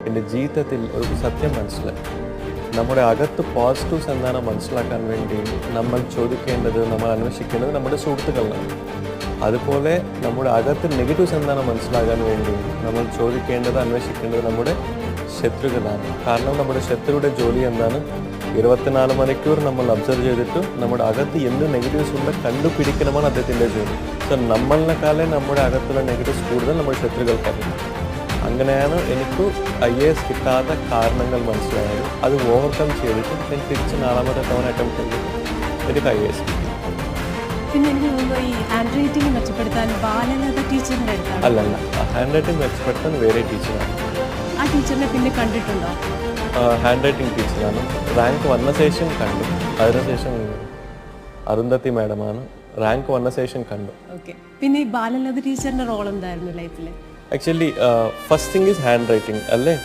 എൻ്റെ ജീവിതത്തിൽ ഒരു സത്യം മനസ്സിലായി. നമ്മുടെ അകത്ത് പോസിറ്റീവ്സ് എന്താണ് മനസ്സിലാക്കാൻ വേണ്ടി നമ്മൾ ചോദിക്കേണ്ടത്, നമ്മൾ അന്വേഷിക്കേണ്ടത് നമ്മുടെ സുഹൃത്തുക്കളാണ്. അതുപോലെ നമ്മുടെ അകത്ത് നെഗറ്റീവ്സ് എന്താണ് മനസ്സിലാക്കാൻ വേണ്ടി നമ്മൾ ചോദിക്കേണ്ടത്, അന്വേഷിക്കേണ്ടത് നമ്മുടെ ശത്രുക്കളാണ്. കാരണം നമ്മുടെ ശത്രുയുടെ ജോലി എന്താണ്? 24 മണിക്കൂർ നമ്മൾ ഒബ്സർവ് ചെയ്തിട്ട് നമ്മുടെ അകത്ത് എന്ത് നെഗറ്റീവ്സ് ഉണ്ട് കണ്ടുപിടിക്കണമെന്ന് അദ്ദേഹത്തിൻ്റെ ജോലി. സോ നമ്മളെക്കാളും നമ്മുടെ അകത്തുള്ള നെഗറ്റീവ്സ് കൂടുതൽ നമ്മുടെ ശത്രുക്കൾക്കറിയാം. അങ്ങനെയാണ് എനിക്ക് IAS കിട്ടാത്ത കാരണങ്ങൾ മനസ്സിലായത്. അത് ഓവർകം ചെയ്തിട്ട് ഞാൻ തിരിച്ച് 4ാമത്തെ തവണ അറ്റംപ്റ്റ് ചെയ്തിട്ട് എനിക്ക് IAS കിട്ടി. പിന്നെ എനിക്ക് തോന്നുന്നു ഈ ഹാൻഡ് റൈറ്റിംഗ് മെച്ചപ്പെടുത്താൻ ബാലലത ടീച്ചറിൻ്റെ അടുത്താണ്. അല്ലല്ല, ഹാൻഡ് റൈറ്റിംഗ് മെച്ചപ്പെടുത്താൻ വേറെ ടീച്ചറാണ്. ആ ടീച്ചറിനെ പിന്നെ കണ്ടിട്ടുണ്ടോ? ഹാൻഡ് റൈറ്റിംഗ് ടീച്ചറാണ്. റാങ്ക് വന്ന ശേഷം കണ്ടു. അതിനുശേഷം അരുന്ധതി മാഡമാണ്. റാങ്ക് വന്ന ശേഷം കണ്ടു. ഓക്കെ. പിന്നെ ഈ ബാലലത ടീച്ചറിൻ്റെ റോൾ എന്തായിരുന്നു ലൈഫിൽ? Actually first thing is hand writing അല്ലേ.